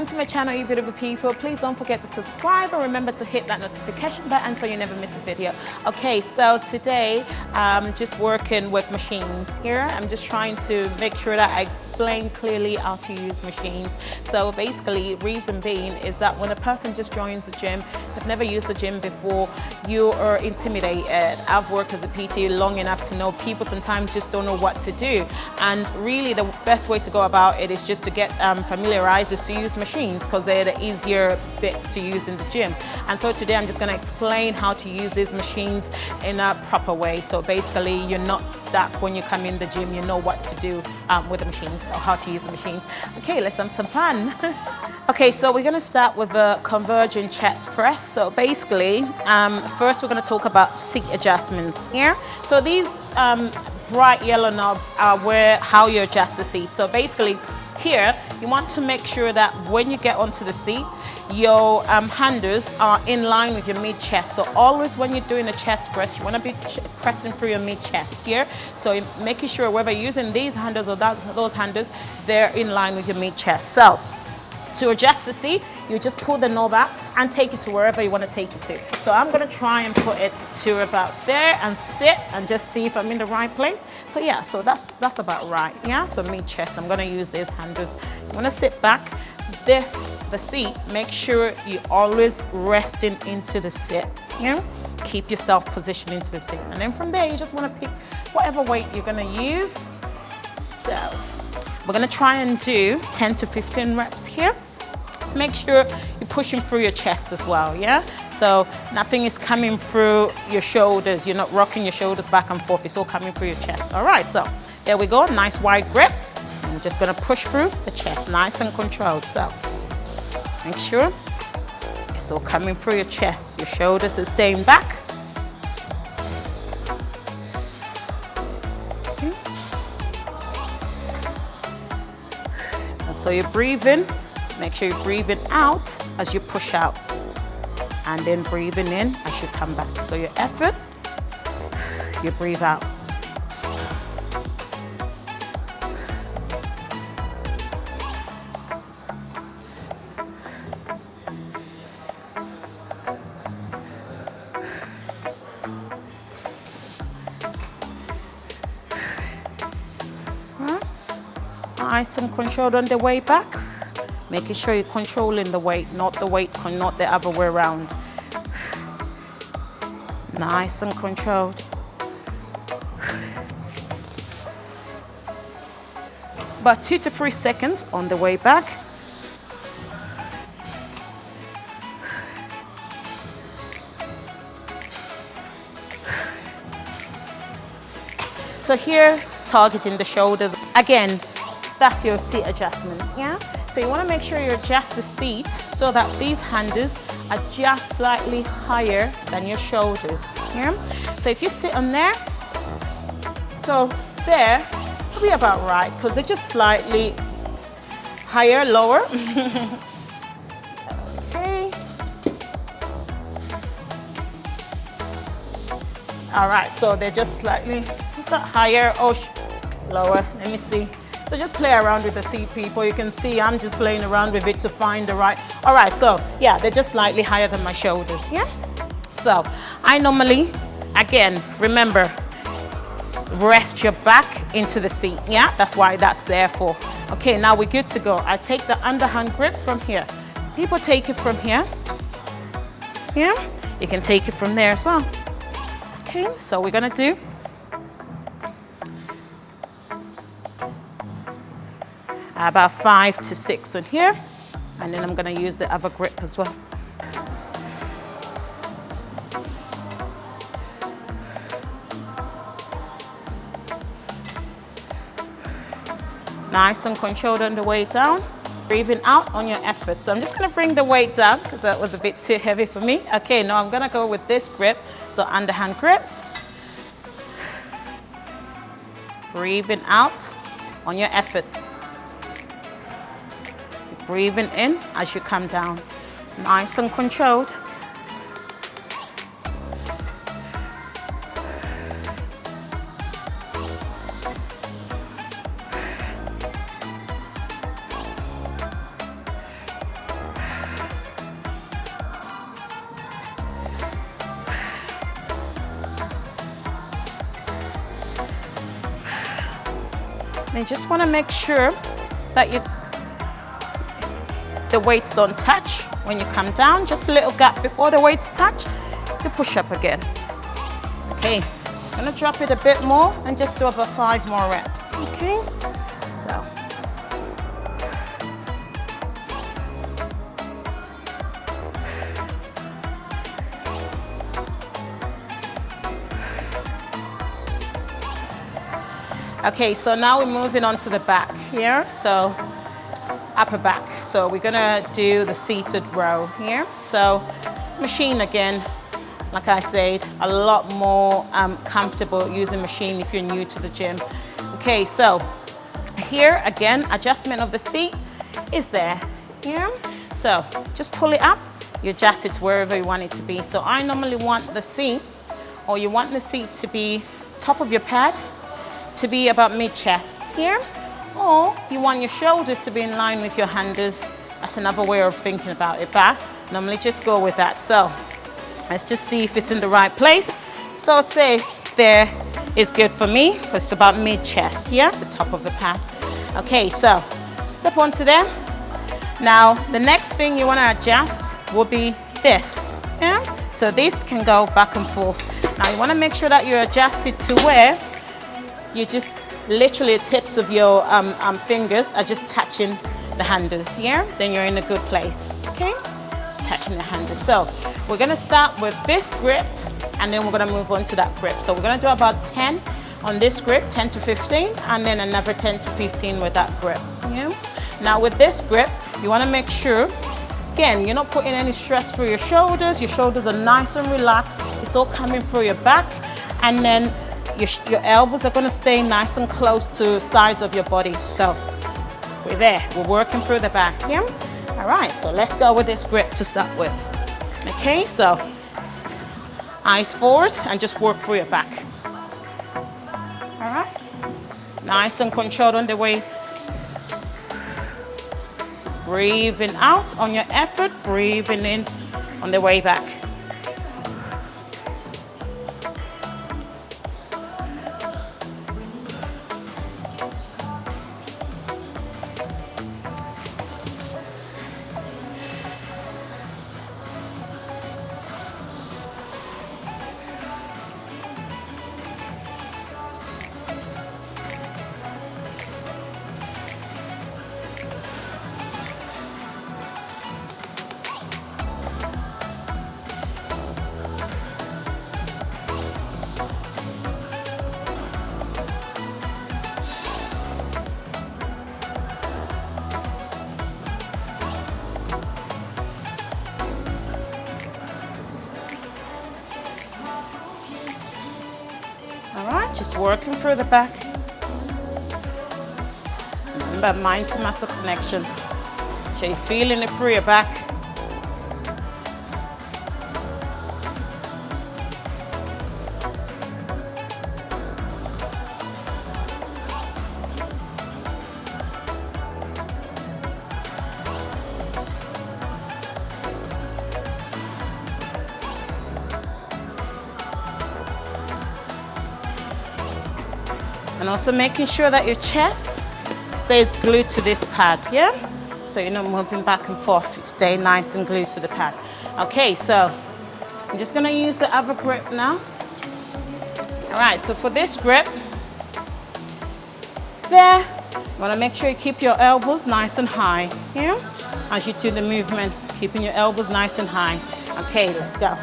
welcome to my channel, you beautiful people. Please don't forget to subscribe and remember to hit that notification button so you never miss a video. Okay, so today I'm just working with machines here. I'm just trying to make sure that I explain clearly how to use machines. So basically, reason being is that when a person just joins a gym, they've never used a gym before, you are intimidated. I've worked as a PT long enough to know people sometimes just don't know what to do. And really the best way to go about it is just to get familiarized to use machines, because they're the easier bits to use in the gym. And so today I'm just going to explain how to use these machines in a proper way. So basically you're not stuck when you come in the gym, you know what to do with the machines or how to use the machines. Okay, let's have some fun. Okay, so we're going to start with a converging chest press. So basically, first we're going to talk about seat adjustments here. So these bright yellow knobs are how you adjust the seat. So basically here, you want to make sure that when you get onto the seat, your handles are in line with your mid-chest. So always when you're doing a chest press, you want to be pressing through your mid-chest here. So making sure whether you're using these handles or those handles, they're in line with your mid-chest. So to adjust the seat, you just pull the knob out and take it to wherever you want to take it to. So I'm going to try and put it to about there and sit and just see if I'm in the right place. So yeah, so that's about right. Yeah, so mid-chest, I'm going to use these handles. You want to sit back. The seat, make sure you always resting into the sit. Yeah, keep yourself positioned into the seat. And then from there, you just want to pick whatever weight you're going to use. So we're going to try and do 10 to 15 reps here. Let's make sure you're pushing through your chest as well, yeah? So nothing is coming through your shoulders. You're not rocking your shoulders back and forth. It's all coming through your chest. All right, so there we go. Nice wide grip. I'm just going to push through the chest, nice and controlled. So make sure it's all coming through your chest. Your shoulders are staying back. So you're breathing, make sure you're breathing out as you push out, and then breathing in as you come back. So your effort, you breathe out. Nice and controlled on the way back, making sure you're controlling the weight, not the weight, not the other way around. Nice and controlled. About 2 to 3 seconds on the way back. So here, targeting the shoulders. Again, that's your seat adjustment, yeah? So you want to make sure you adjust the seat so that these handles are just slightly higher than your shoulders, yeah? So if you sit on there, so there, will be about right, because they're just slightly higher, lower. Okay. All right, so they're just slightly, is that higher or lower? Let me see. So just play around with the seat, people. You can see I'm just playing around with it to find the right. All right, so yeah, they're just slightly higher than my shoulders, yeah? So I normally, again, remember, rest your back into the seat, yeah? That's why that's there for. Okay, now we're good to go. I take the underhand grip from here. People take it from here, yeah? You can take it from there as well. Okay, so we're gonna do about 5 to 6 on here, and then I'm going to use the other grip as well. Nice and controlled on the way down. Breathing out on your effort. So I'm just going to bring the weight down because that was a bit too heavy for me. Okay, now I'm going to go with this grip. So underhand grip. Breathing out on your effort. Breathing in as you come down. Nice and controlled. You just want to make sure that the weights don't touch. When you come down, just a little gap before the weights touch, you push up again. Okay, just gonna drop it a bit more and just do about 5 more reps, okay? So. Okay, so now we're moving on to the back here, so upper back. So we're gonna do the seated row here. So machine again, like I said, a lot more comfortable using machine if you're new to the gym. Okay, so here again, adjustment of the seat is there here. So just pull it up, you adjust it to wherever you want it to be. So I normally want the seat, or you want the seat to be top of your pad, to be about mid-chest here, or you want your shoulders to be in line with your handles. That's another way of thinking about it, but normally just go with that. So let's just see if it's in the right place. So I'd say there is good for me, because it's about mid-chest, yeah, the top of the pad. Okay, so step onto there. Now the next thing you want to adjust will be this, yeah? So this can go back and forth. Now you want to make sure that you adjust it to where you just literally the tips of your fingers are just touching the handles here. Then you're in a good place, okay? Just touching the handles. So we're gonna start with this grip, and then we're gonna move on to that grip. So we're gonna do about 10 on this grip, 10 to 15, and then another 10 to 15 with that grip, yeah? Now with this grip, you wanna make sure, again, you're not putting any stress through your shoulders. Your shoulders are nice and relaxed. It's all coming through your back, and then your elbows are going to stay nice and close to the sides of your body. So we're there, we're working through the back here. All right, so let's go with this grip to start with. Okay, so eyes forward and just work through your back. All right, nice and controlled on the way. Breathing out on your effort, breathing in on the way back. Just working through the back. Remember, mind to muscle connection. So you're feeling it through your back. And also making sure that your chest stays glued to this pad, yeah? So you're not moving back and forth, you stay nice and glued to the pad. Okay, so I'm just gonna use the other grip now. All right, so for this grip, there, you wanna make sure you keep your elbows nice and high, yeah? As you do the movement, keeping your elbows nice and high. Okay, let's go.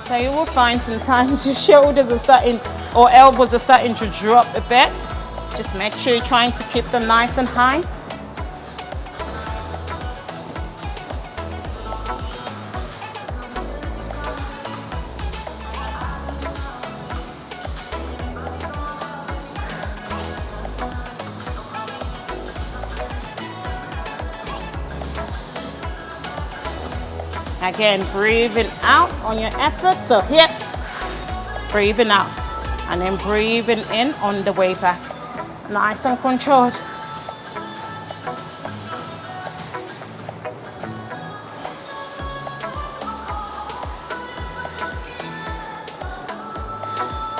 So you will find sometimes your shoulders are starting, or elbows are starting to drop a bit. Just make sure you're trying to keep them nice and high. Again, breathing out on your effort. So here, breathing out. And then breathing in on the way back. Nice and controlled.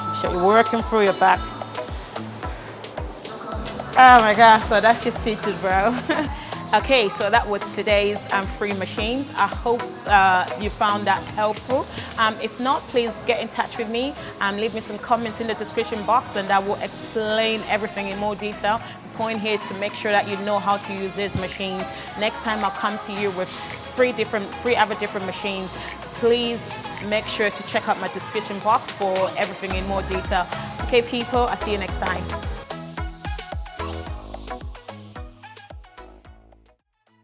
Make sure you're working through your back. Oh my gosh, so that's your seated row. Okay, so that was today's free machines. I hope you found that helpful. If not, please get in touch with me. Leave me some comments in the description box and I will explain everything in more detail. The point here is to make sure that you know how to use these machines. Next time I'll come to you with three other different machines. Please make sure to check out my description box for everything in more detail. Okay people, I'll see you next time.